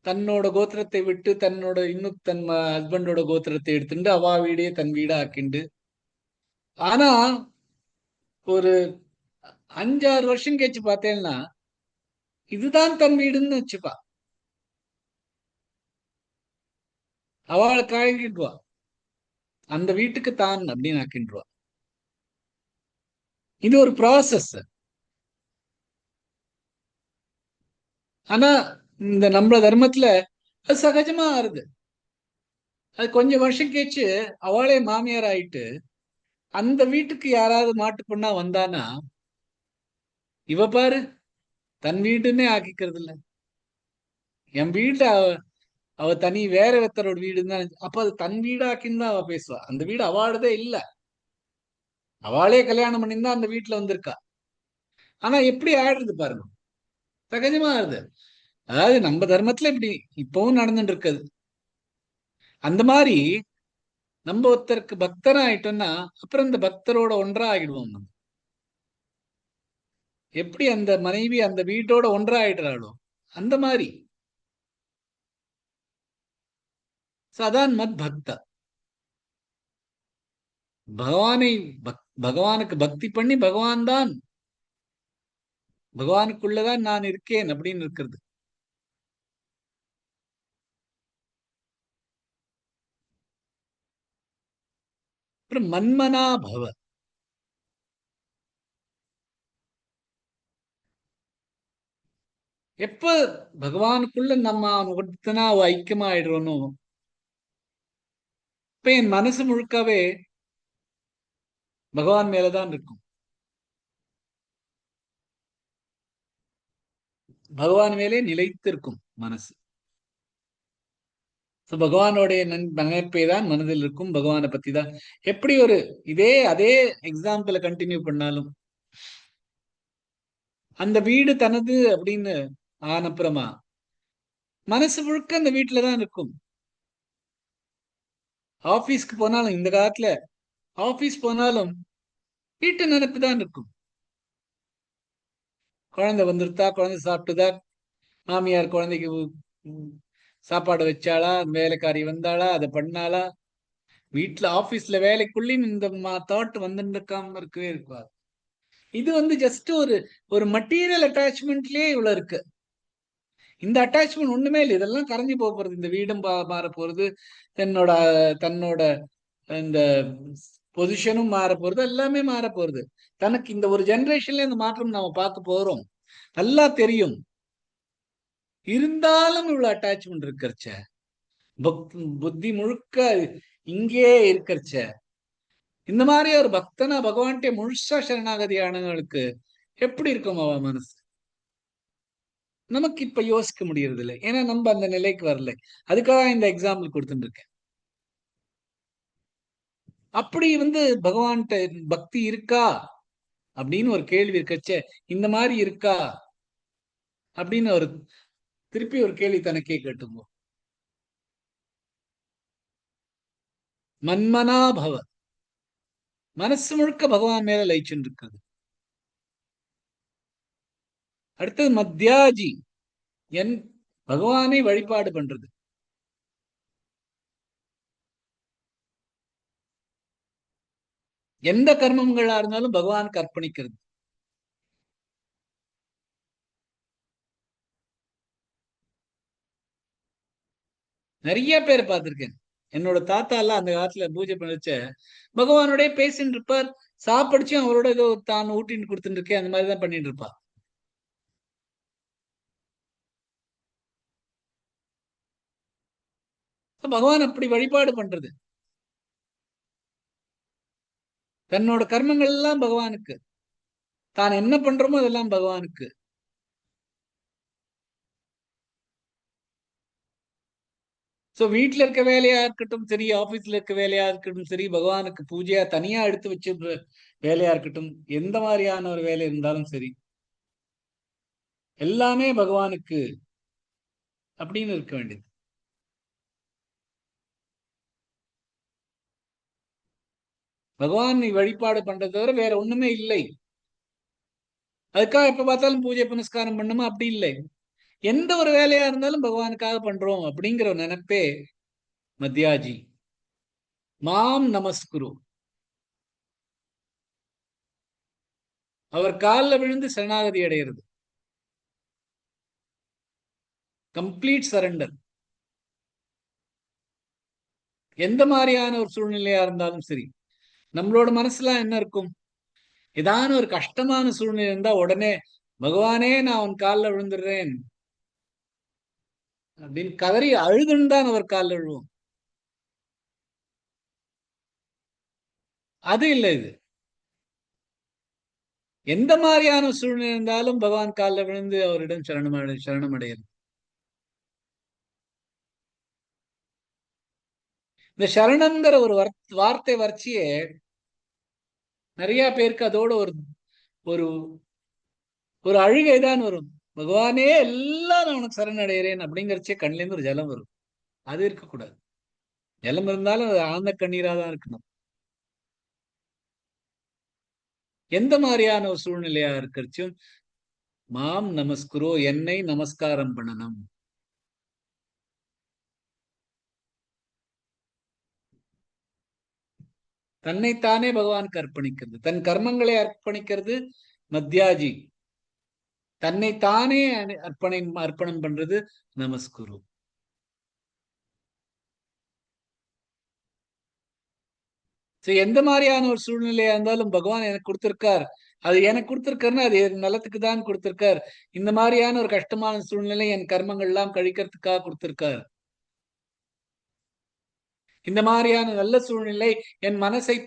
தன்னோட கோத்திரத்தை விட்டு தன்னோட இன்னும் தன் ஹஸ்பண்டோட கோத்திரத்தை எடுத்துட்டு அவா வீடே தன் வீடா ஆக்கிண்டு, ஆனா ஒரு 5-6 வருஷம் கழிச்சு பார்த்தேன்னா இதுதான் தன் வீடுன்னு வச்சுப்பா. அவளை காய்கிடுவா, அந்த வீட்டுக்கு தான் அப்படின்னு ஆக்கின்றுவா. இது ஒரு ப்ராசஸ். ஆனா இந்த நம்மள தர்மத்துல அது சகஜமா ஆறுது. அது கொஞ்சம் வருஷம் கழிச்சு அவளே மாமியார் ஆயிட்டு அந்த வீட்டுக்கு யாராவது மாட்டு பொண்ணா வந்தானா இவ பாரு தன் வீடுன்னே ஆக்கிக்கிறது இல்ல. என் வீட்டுல அவ தனி வேற ஒருத்தரோட வீடுன்னு தான். அப்ப அது தன் வீடு ஆக்கின்னு தான் அவ பேசுவா. அந்த வீடு அவளதே இல்ல, அவளே கல்யாணம் பண்ணிருந்தா அந்த வீட்டுல வந்திருக்கா. ஆனா எப்படி ஆயிடுறது பாருங்க, சகஜமா ஆறுது. அதாவது நம்ம தர்மத்துல இப்படி இப்பவும் நடந்துட்டு இருக்குது. அந்த மாதிரி நம்ம ஒருத்தருக்கு பக்தரா ஆயிட்டோம்னா அப்புறம் இந்த பக்தரோட ஒன்றா ஆகிடுவோம். நம்ம எப்படி அந்த மனைவி அந்த வீட்டோட ஒன்றா ஆயிடுறாளோ அந்த மாதிரி அதான் மத் பக்தா. பகவானுக்கு பக்தி பண்ணி பகவானுக்குள்ளதான் நான் இருக்கேன் அப்படின்னு இருக்கிறது. அப்புறம் மன்மனா பவ. எப்ப பகவானுக்குள்ள நம்ம ஒருத்தனா ஐக்கியமா ஆயிடுறோனோ, இப்ப என் மனசு முழுக்காவே பகவான் மேலதான் இருக்கும். பகவான் மேலே நிலைத்து இருக்கும் மனசு. பகவானுடைய நினைப்பே தான் மனதில் இருக்கும். பகவானை பத்தி தான் எப்படி ஒரு அதே எக்ஸாம்பிள கண்டினியூ பண்ணாலும் அந்த வீடு தனது அப்படின்னு ஆனப்புறமா மனசு முழுக்க அந்த வீட்டுலதான் இருக்கும். ஆபீஸ்க்கு போனாலும், இந்த காலத்துல ஆபீஸ் போனாலும் வீட்டு நினைப்பு தான் இருக்கும். குழந்தை வந்துருத்தா, குழந்தை சாப்பிட்டுதா, மாமியார் குழந்தைக்கு சாப்பாடு வச்சாளா, வேலைக்காரி வந்தாளா, அதை பண்ணாளா, வீட்டுல ஆபீஸ்ல வேலைக்குள்ளேயும் இந்த தாட் வந்துட்டு இருக்காம இருக்கவே இருக்காது. இது ஜஸ்ட் ஒரு மெட்டீரியல் அட்டாச்மெண்ட்லயே இவ்வளவு இருக்கு. இந்த அட்டாச்மெண்ட் ஒண்ணுமே இல்லை. இதெல்லாம் கரைஞ்சு போறது. இந்த வீடும் மாற போறது, தன்னோட தன்னோட இந்த பொசிஷனும் மாற போறது, எல்லாமே மாற போறது. தனக்கு இந்த ஒரு ஜெனரேஷன்ல இந்த மாற்றம் நாம பார்க்க போறோம், நல்லா தெரியும். இருந்தாலும் இவ்வளவு அட்டாச்மெண்ட் இருக்கிறச்ச, புத்தி முழுக்க இங்கே இருக்கிறச்ச, இந்த மாதிரி ஒரு பக்தனா பகவான்கிட்ட முழுசா சரணாகதி ஆனவங்களுக்கு எப்படி இருக்கும் அவ மனசு? நமக்கு இப்ப யோசிக்க முடியறது இல்லை. ஏன்னா நம்ம அந்த நிலைக்கு வரல. அதுக்காக இந்த எக்ஸாம்பிள் கொடுத்துட்டு இருக்கேன். அப்படி பகவான்கிட்ட பக்தி இருக்கா அப்படின்னு ஒரு கேள்வி இருக்கச்சே, இந்த மாதிரி இருக்கா அப்படின்னு திருப்பி ஒரு கேள்வி தனக்கே கேட்டுங்க. மன்மனா பவ, மனசு முழுக்க பகவான் மேல லயிச்சுட்டு இருக்குது. அடுத்தது மத்யாஜி, என் பகவானை வழிபாடு பண்றது. எந்த கர்மங்களா இருந்தாலும் பகவானுக்கு அர்ப்பணிக்கிறது. நிறைய பேர் பார்த்திருக்கேன். என்னோட தாத்தா எல்லாம் அந்த காலத்துல பூஜை பண்ணிச்ச பகவானோட பேசிட்டு இருப்பார். சாப்பிடுச்சும் அவரோட ஏதோ தான் ஊட்டின்னு கொடுத்துட்டு இருக்கேன், அந்த மாதிரிதான் பண்ணிட்டு இருப்பா. பகவான் அப்படி வழிபாடு பண்றது. தன்னோட கர்மங்கள் எல்லாம் பகவானுக்கு, தான் என்ன பண்றோமோ அதெல்லாம் பகவானுக்கு. சோ வீட்டுல இருக்க வேலையா இருக்கட்டும் சரி, ஆபீஸ்ல இருக்க வேலையா இருக்கட்டும் சரி, பகவானுக்கு பூஜையா தனியா எடுத்து வச்சு வேலையா இருக்கட்டும், எந்த மாதிரியான ஒரு வேலை இருந்தாலும் சரி, எல்லாமே பகவானுக்கு அப்படின்னு இருக்க வேண்டியது. பகவான் வழிபாடு பண்றதை தவிர வேற ஒண்ணுமே இல்லை. அதுக்காக எப்ப பார்த்தாலும் பூஜை புனஸ்காரம் பண்ணுமா அப்படி இல்லை. எந்த ஒரு வேலையா இருந்தாலும் பகவானுக்காக பண்றோம் அப்படிங்கிற ஒரு நினைப்பே மத்யாஜி. மாம் நமஸ்குரு, அவர் காலில் விழுந்து சரணாகதி அடைகிறது. Complete surrender. எந்த மாதிரியான ஒரு சூழ்நிலையா இருந்தாலும் சரி, நம்மளோட மனசுல என்ன இருக்கும்? ஏதான ஒரு கஷ்டமான சூழ்நிலை இருந்தா உடனே பகவானே நான் அவன் காலில் விழுந்துடுறேன் அப்படின்னு கதறி அழுதுன்னு தான் அவர் காலில் விழுவோம். அது இல்லை. இது எந்த மாதிரியான சூழ்நிலை இருந்தாலும் பகவான் காலில் விழுந்து அவரிடம் சரணமடைகிறது. இந்த சரணங்கிற ஒரு வார்த்தை வர்ச்சியே நிறைய பேருக்கு அதோட ஒரு ஒரு ஒரு அழுகைதான் வரும். பகவானே எல்லாம் நான் உனக்கு சரணடைகிறேன் அப்படிங்கிறச்சே கண்ணுல இருந்து ஒரு ஜலம் வரும். அது இருக்கக்கூடாது. ஜலம் இருந்தாலும் அது ஆழ்ந்த கண்ணீரா தான் இருக்கணும். எந்த மாதிரியான ஒரு சூழ்நிலையா இருக்கிறச்சும் மாம் நமஸ்குரோ, என்னை நமஸ்காரம் பண்ணணும். தன்னைத்தானே பகவானுக்கு அர்ப்பணிக்கிறது, தன் கர்மங்களை அர்ப்பணிக்கிறது மத்யாஜி. தன்னைத்தானே அர்ப்பணம் பண்றது நமஸ்குரு. சோ எந்த மாதிரியான ஒரு சூழ்நிலையா இருந்தாலும் பகவான் எனக்கு கொடுத்திருக்கார். அது எனக்கு கொடுத்திருக்காருன்னா அது என் நலத்துக்கு தான் கொடுத்திருக்கார். இந்த மாதிரியான ஒரு கஷ்டமான சூழ்நிலை என் கர்மங்கள் எல்லாம் கழிக்கிறதுக்காக கொடுத்திருக்கார். இந்த மாதிரியான நல்ல சூழ்நிலை என் மனசை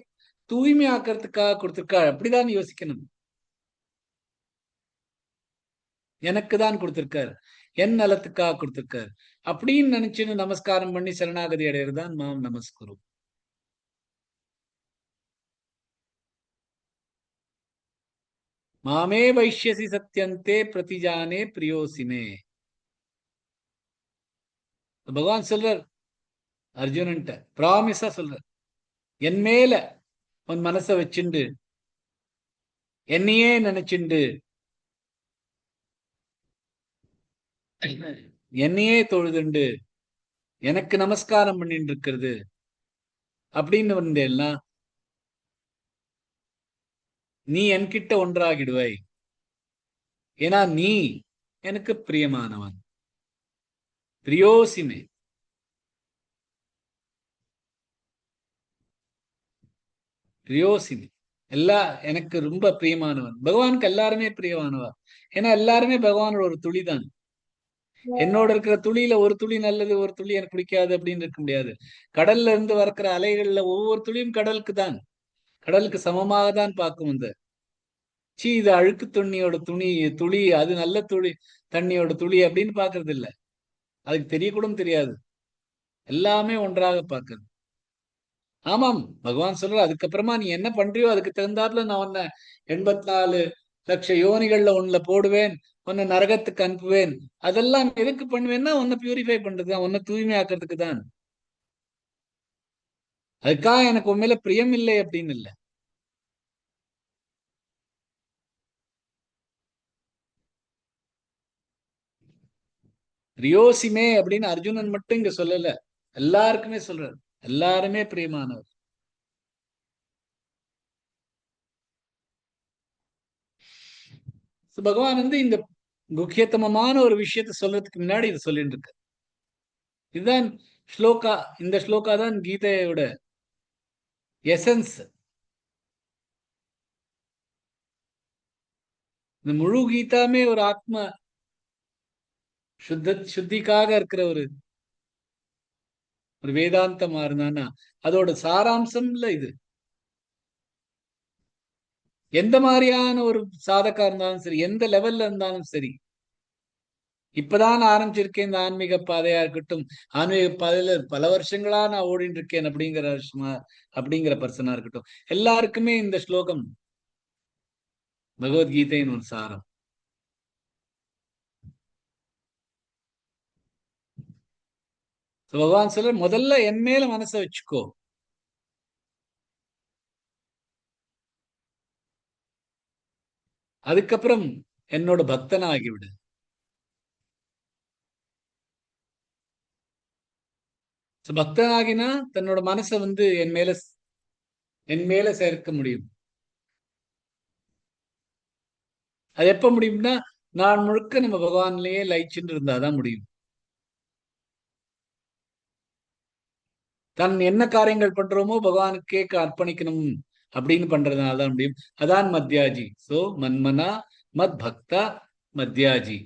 தூய்மையாக்கிறதுக்காக கொடுத்திருக்கார். அப்படிதான் யோசிக்கணும். எனக்கு தான் கொடுத்திருக்கார், என் நலத்துக்காக கொடுத்திருக்கார் அப்படின்னு நினைச்சுன்னு நமஸ்காரம் பண்ணி சரணாகதி அடையிறதுதான் மாம் நமஸ்குரு. மாமே வைஷ்யசி சத்தியந்தே பிரதிஜானே பிரியோசிமே. பகவான் சொல்றார் அர்ஜுனன்ட்ட, ப்ராமிஸா சொல்றார், என் மேல உன் மனச வச்சுண்டு என்னையே நினைச்சுண்டு என்னையே தொழுதுண்டு எனக்கு நமஸ்காரம் பண்ணிட்டு இருக்கிறது அப்படின்னு வந்தேன்னா நீ என்கிட்ட ஒன்றாகிடுவாய். ஏன்னா நீ எனக்கு பிரியமானவன். பிரியோசிமே. பிரியோசிமே எல்லா எனக்கு ரொம்ப பிரியமானவன். பகவானுக்கு எல்லாருமே பிரியமானவா. ஏன்னா எல்லாருமே பகவானோட ஒரு துளி தான். என்னோட இருக்கிற துளியில ஒரு துளி நல்லது, ஒரு துளி எனக்கு பிடிக்காது அப்படின்னு இருக்க முடியாது. கடல்ல இருந்து வரக்கிற அலைகள்ல ஒவ்வொரு துளியும் கடலுக்கு தான், கடலுக்கு சமமாக தான் பார்க்கும். இந்த இது அழுக்கு துணியோட துளி, அது நல்ல துளி தண்ணியோட துளி அப்படின்னு பாக்குறது இல்ல. அதுக்கு தெரியக்கூட தெரியாது. எல்லாமே ஒன்றாக பார்க்கறது. ஆமாம், பகவான் சொல்ற அதுக்கப்புறமா நீ என்ன பண்றியோ அதுக்கு தகுந்தாப்புல நான் உன்னை 84 லட்ச யோனிகள்ல உன்னை போடுவேன், உன்னை நரகத்துக்கு அனுப்புவேன். அதெல்லாம் எதுக்கு பண்ணுவேன்னா உன்னை பியூரிஃபை பண்றதுதான், உன்னை தூய்மையாக்குறதுக்கு தான். அதுக்காக எனக்கு உன் மேல பிரியம் இல்லை அப்படின்னு இல்லை. பிரியோசிமே அப்படின்னு அர்ஜுனன் மட்டும் இங்க சொல்லல, எல்லாருக்குமே சொல்றாரு. எல்லாருமே பிரியமானவர். பகவான் வந்து இந்த முக்கியத்துவமான ஒரு விஷயத்த சொல்றதுக்கு முன்னாடி இது சொல்லிட்டு இருக்கு. இதுதான் ஸ்லோகா. இந்த ஸ்லோகா தான் கீதையோட எசன்ஸ். இந்த முழு கீதாமே ஒரு ஆத்ம சுத்திக்காக இருக்கிற ஒரு வேதாந்தமா இருந்தானா அதோட சாராம்சம்ல இது. எந்த மாதிரியான ஒரு சாதகா இருந்தாலும் சரி, எந்த லெவல்ல இருந்தாலும் சரி, இப்பதான் ஆரம்பிச்சிருக்கேன் இந்த ஆன்மீக பாதையா இருக்கட்டும், ஆன்மீக பாதையில பல வருஷங்களா நான் ஓடிட்டு இருக்கேன் அப்படிங்கிற பர்சனா இருக்கட்டும், எல்லாருக்குமே இந்த ஸ்லோகம் பகவத்கீதையின் ஒரு சாரம். பகவான் சொல்ற முதல்ல என் மேல மனசை வச்சுக்கோ, அதுக்கப்புறம் என்னோட பக்தனா ஆகிவிடு. பக்தனாகினா தன்னோட மனசை வந்து என் மேல சேர்க்க முடியும். அது எப்ப முடியும்னா நான் முழுக்க நம்ம பகவான்லயே லயிச்சுட்டு இருந்தாதான் முடியும். தன் என்ன காரியங்கள் பண்றோமோ பகவானுக்கே அர்ப்பணிக்கணும் அப்படின்னு பண்றதுனாலதான் முடியும். அதான் மத்யாஜி. சோ மன்மனா மத் பக்தா மத்யாஜி.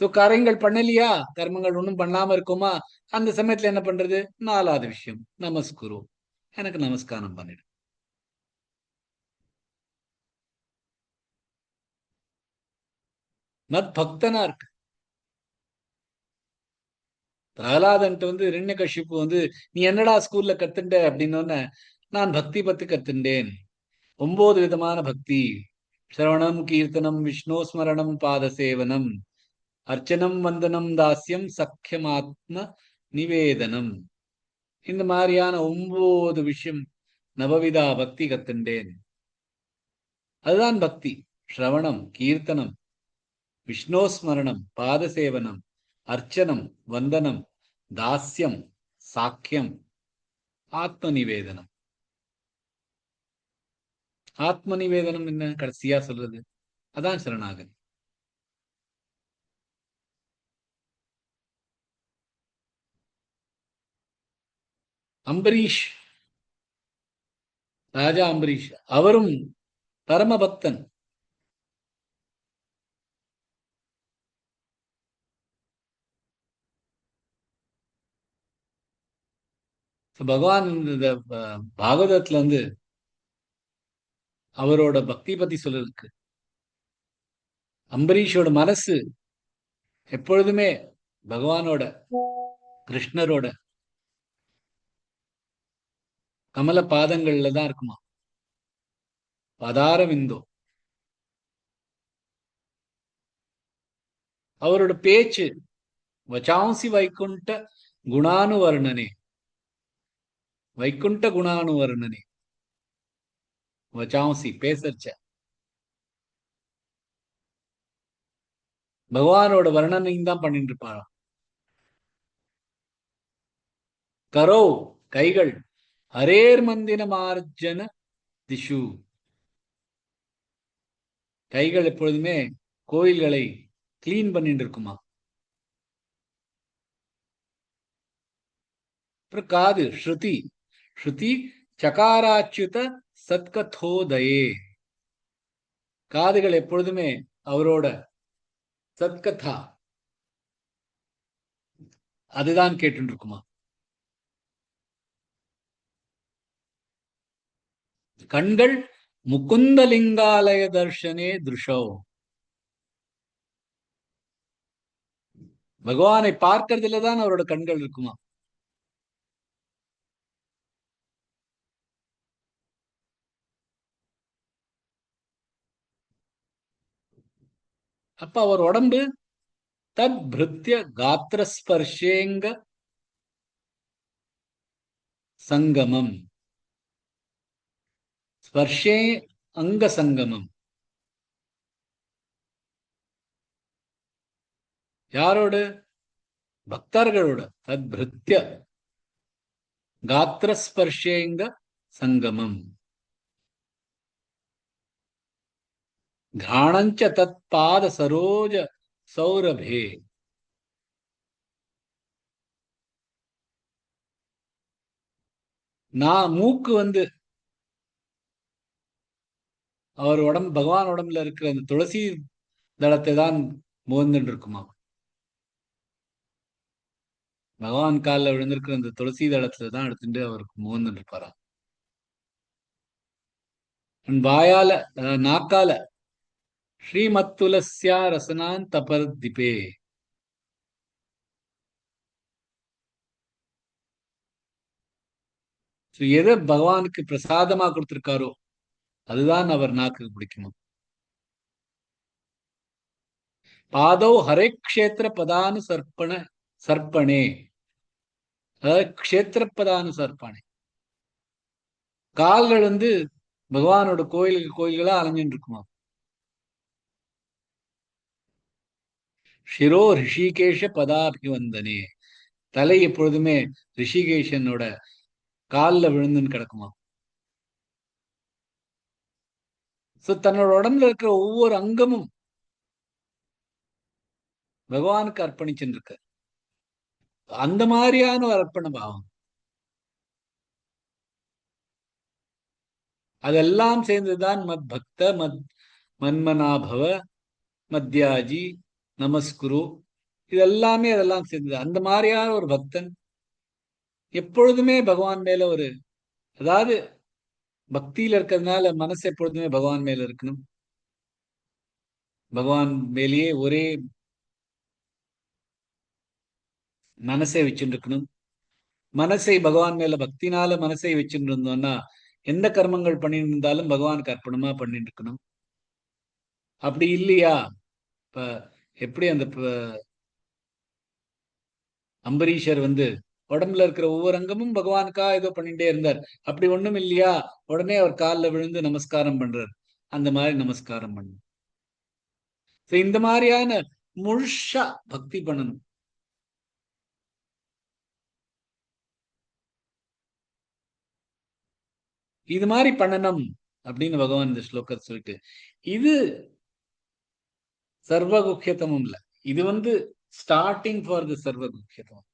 சோ காரியங்கள் பண்ணலையா, கர்மங்கள் ஒண்ணும் பண்ணாம இருக்குமா, அந்த சமயத்துல என்ன பண்றது? 4வது விஷயம் நமஸ்குரு, எனக்கு நமஸ்காரம் பண்ணிடு. மத் பக்தனா இருக்கு. பிரகலாதன்ட்டு வந்து இரண்யகசிப்பு வந்து நீ என்னடா ஸ்கூல்ல கத்துண்ட அப்படின்னு, நான் பக்தி பத்தி கத்துண்டேன். 9 விதமான பக்தி: சிரவணம், கீர்த்தனம், விஷ்ணு ஸ்மரணம், பாத சேவனம், அர்ச்சனம், வந்தனம், தாஸ்யம், சக்கியமாத்ம நிவேதனம். இந்த மாதிரியான 9 விஷயம், நவவிதா பக்தி கத்துண்டேன். அதுதான் பக்தி. ஸ்ரவணம், கீர்த்தனம், விஷ்ணு ஸ்மரணம், பாத சேவனம், அர்ச்சனம், வந்தனம், தாஸ்யம், சாக்கியம், ஆத்ம நிவேதனம். ஆத்ம நிவேதனம் என்ன கடைசியா சொல்றது? அதான் சரணாகதி. அம்பரீஷ், ராஜா அம்பரீஷ் அவரும் பரமபக்தன். பகவான் இந்த பாகவதத்துல வந்து அவரோட பக்தி பத்தி சொல்லிருக்கு. அம்பரீஷோட மனசு எப்பொழுதுமே பகவானோட, கிருஷ்ணரோட கமல பாதங்கள்ல தான் இருக்குமா. பதாரவிந்தோ. அவரோட பேச்சு வச்சாம்சி வைகுண்ட குணானுவர்ணனே, வைகுண்ட குணானுவர்ணனே, வச்சாம்சி பேசறச்ச பகவானோட வர்ணனையும் தான் பண்ணிட்டு இருப்பாராம். கரோ கைகள், ஹரேர் மந்தின மார்ஜன திஷு, கைகள் எப்பொழுதுமே கோயில்களை கிளீன் பண்ணிட்டு இருக்குமா. அப்புறம் காது, ஸ்ருதி, ஸ்ருதி சகாராச்சுத சத்கதோதயே, காதுகள் எப்பொழுதுமே அவரோட சத்கதா அதுதான் கேட்டு இருக்குமா. கண்கள் முகுந்தலிங்காலய தர்ஷனே திருஷோ, பகவானை பார்க்கறதுல தான் அவரோட கண்கள் இருக்குமா. அப்ப அவர் உடம்பு தத் பிருத்திய காத்திரஸ்பர்ஷேங்க சங்கமம், ஸ்பர்ஷே அங்க சங்கமம். யாரோடு? பக்தர்களோட. தத் பிருத்திய காத்திரஸ்பர்ஷேங்க சங்கமம். घ्राणञ्च तत्पाद सरोज सौरभे, நான் மூக்கு வந்து அவர் உடம்பு, பகவான் உடம்புல இருக்கிற அந்த துளசி தளத்தை தான் மோந்துட்டு இருக்குமா. பகவான் காலில் விழுந்திருக்கிற அந்த துளசி தளத்துல தான் எடுத்துட்டு அவருக்கு மோந்துட்டு இருப்பாராம். வாயால, நாக்கால ஸ்ரீமத் துளசியா ரசனான் தபர்திபே, எதை பகவானுக்கு பிரசாதமா கொடுத்திருக்காரோ அதுதான் அவர் நாக்கு பிடிக்குமா. பாதோ ஹரே க்ஷேத்திர பதானு சர்ப்பணே, அதாவது க்ஷேத்திர பதானு சர்ப்பணே, கால்கள் வந்து பகவானோட கோயில்களா அலைஞ்சுட்டு இருக்குமா. ஷிரோ ரிஷிகேஷ பதாபிவந்தனே, தலை எப்பொழுதுமே ரிஷிகேஷனோட கால்ல விழுந்துன்னு கிடக்குமா. தன்னோட உடம்புல இருக்கிற ஒவ்வொரு அங்கமும் பகவானுக்கு அர்ப்பணிச்சுட்டு இருக்க. அந்த மாதிரியான ஒரு அர்ப்பண பாவம், அதெல்லாம் சேர்ந்துதான் மத் பக்த மன்மனாபவ மத்யாஜி நமஸ்குரு, இதெல்லாமே அதெல்லாம் சேர்ந்தது. அந்த மாதிரியான ஒரு பக்தன் எப்பொழுதுமே பகவான் மேல ஒரு, அதாவது பக்தியில இருக்கிறதுனால மனசு எப்பொழுதுமே பகவான் மேல இருக்கணும். பகவான் மேலேயே ஒரே மனசை வச்சுட்டு இருக்கணும். மனசை பகவான் மேல பக்தினால மனசை வச்சுட்டு இருந்தோம்னா எந்த கர்மங்கள் பண்ணிட்டு இருந்தாலும் பகவானுக்கு அர்ப்பணமா பண்ணிட்டு இருக்கணும். அப்படி இல்லையா, இப்ப எப்படி அந்த அம்பரீஷர் வந்து உடம்புல இருக்கிற ஒவ்வொரு அங்கமும் பகவானுக்கா ஏதோ பண்ணிட்டே இருந்தார். அப்படி ஒண்ணும் இல்லையா, உடனே அவர் காலில் விழுந்து நமஸ்காரம் பண்றார். அந்த மாதிரி நமஸ்காரம் பண்ணணும். இந்த மாதிரியான முழுஷா பக்தி பண்ணணும். இது மாதிரி பண்ணணும் அப்படின்னு பகவான் இந்த ஸ்லோகத்தை சொல்லிட்டு, இது சர்வகுக்கியத்தமும் இல்ல, இது வந்து ஸ்டார்டிங் ஃபார் தி சர்வகுக்கியத்தம்.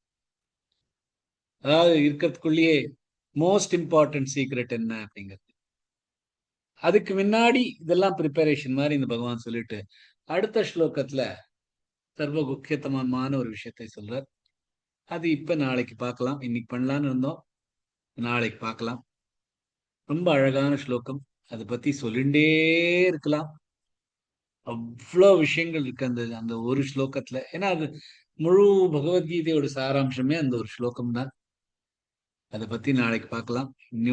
அதாவது இருக்கிறதுக்குள்ளேயே மோஸ்ட் இம்பார்ட்டன்ட் சீக்ரெட் என்ன அப்படிங்கிறது. அதுக்கு முன்னாடி இதெல்லாம் ப்ரிப்பரேஷன் மாதிரி இந்த பகவான் சொல்லிட்டு அடுத்த ஸ்லோகத்துல சர்வ குக்கியத்தமமான ஒரு விஷயத்தை சொல்றார். அது இப்ப நாளைக்கு பார்க்கலாம். இன்னைக்கு பண்ணலான்னு இருந்தோம், நாளைக்கு பார்க்கலாம். ரொம்ப அழகான ஸ்லோகம். அதை பத்தி சொல்லிண்டே இருக்கலாம். அவ்வளோ விஷயங்கள் இருக்கு அந்த அந்த ஒரு ஸ்லோகத்துல. ஏன்னா அது முழு பகவத்கீதையோட சாராம்சமே அந்த ஒரு ஸ்லோகம் தான். அதை பத்தி நாளைக்கு பார்க்கலாம். இன்னும்